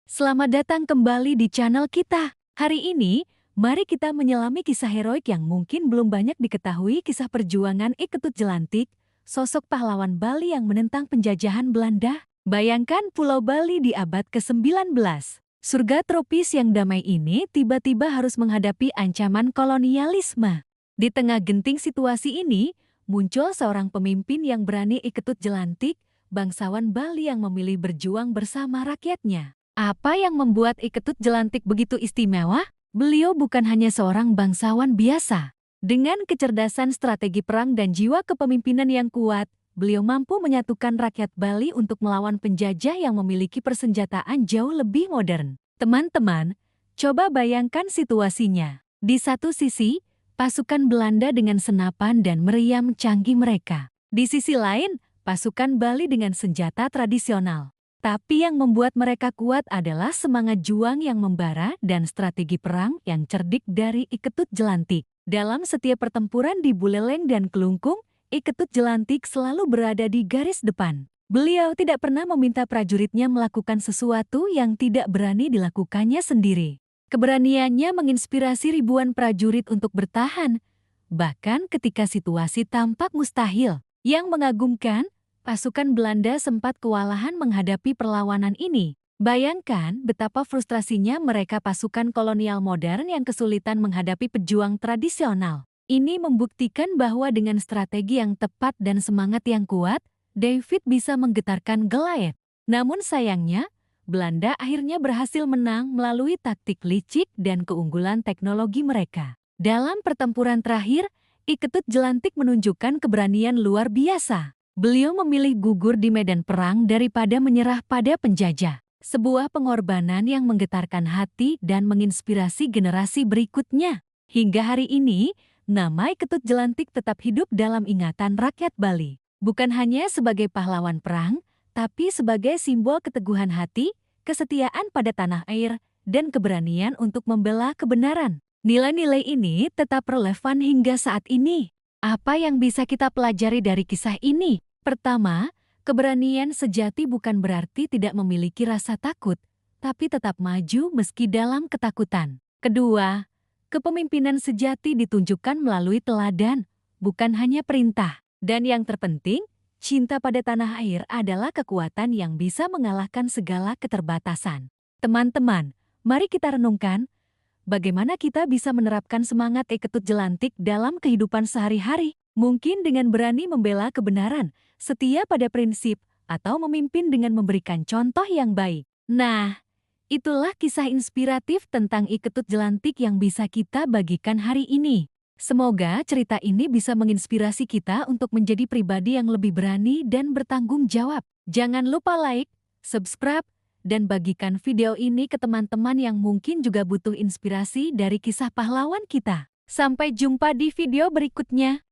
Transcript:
Selamat datang kembali di channel kita. Hari ini, mari kita menyelami kisah heroik yang mungkin belum banyak diketahui, kisah perjuangan I Ketut Jelantik, sosok pahlawan Bali yang menentang penjajahan Belanda. Bayangkan Pulau Bali di abad ke-19. Surga tropis yang damai ini tiba-tiba harus menghadapi ancaman kolonialisme. Di tengah genting situasi ini, muncul seorang pemimpin yang berani, I Ketut Jelantik, bangsawan Bali yang memilih berjuang bersama rakyatnya. Apa yang membuat I Ketut Jelantik begitu istimewa? Beliau bukan hanya seorang bangsawan biasa. Dengan kecerdasan strategi perang dan jiwa kepemimpinan yang kuat, beliau mampu menyatukan rakyat Bali untuk melawan penjajah yang memiliki persenjataan jauh lebih modern. Teman-teman, coba bayangkan situasinya. Di satu sisi, pasukan Belanda dengan senapan dan meriam canggih mereka. Di sisi lain, pasukan Bali dengan senjata tradisional. Tapi yang membuat mereka kuat adalah semangat juang yang membara dan strategi perang yang cerdik dari I Ketut Jelantik. Dalam setiap pertempuran di Buleleng dan Kelungkung, I Ketut Jelantik selalu berada di garis depan. Beliau tidak pernah meminta prajuritnya melakukan sesuatu yang tidak berani dilakukannya sendiri. Keberaniannya menginspirasi ribuan prajurit untuk bertahan, bahkan ketika situasi tampak mustahil. Yang mengagumkan, pasukan Belanda sempat kewalahan menghadapi perlawanan ini. Bayangkan betapa frustrasinya mereka, pasukan kolonial modern yang kesulitan menghadapi pejuang tradisional. Ini membuktikan bahwa dengan strategi yang tepat dan semangat yang kuat, David bisa menggetarkan Goliath. Namun sayangnya, Belanda akhirnya berhasil menang melalui taktik licik dan keunggulan teknologi mereka. Dalam pertempuran terakhir, I Ketut Jelantik menunjukkan keberanian luar biasa. Beliau memilih gugur di medan perang daripada menyerah pada penjajah. Sebuah pengorbanan yang menggetarkan hati dan menginspirasi generasi berikutnya. Hingga hari ini, nama I Ketut Jelantik tetap hidup dalam ingatan rakyat Bali. Bukan hanya sebagai pahlawan perang, tapi sebagai simbol keteguhan hati, kesetiaan pada tanah air, dan keberanian untuk membela kebenaran. Nilai-nilai ini tetap relevan hingga saat ini. Apa yang bisa kita pelajari dari kisah ini? Pertama, keberanian sejati bukan berarti tidak memiliki rasa takut, tapi tetap maju meski dalam ketakutan. Kedua, kepemimpinan sejati ditunjukkan melalui teladan, bukan hanya perintah. Dan yang terpenting, cinta pada tanah air adalah kekuatan yang bisa mengalahkan segala keterbatasan. Teman-teman, mari kita renungkan, bagaimana kita bisa menerapkan semangat I Ketut Jelantik dalam kehidupan sehari-hari? Mungkin dengan berani membela kebenaran, setia pada prinsip, atau memimpin dengan memberikan contoh yang baik. Nah, itulah kisah inspiratif tentang I Ketut Jelantik yang bisa kita bagikan hari ini. Semoga cerita ini bisa menginspirasi kita untuk menjadi pribadi yang lebih berani dan bertanggung jawab. Jangan lupa like, subscribe, dan bagikan video ini ke teman-teman yang mungkin juga butuh inspirasi dari kisah pahlawan kita. Sampai jumpa di video berikutnya.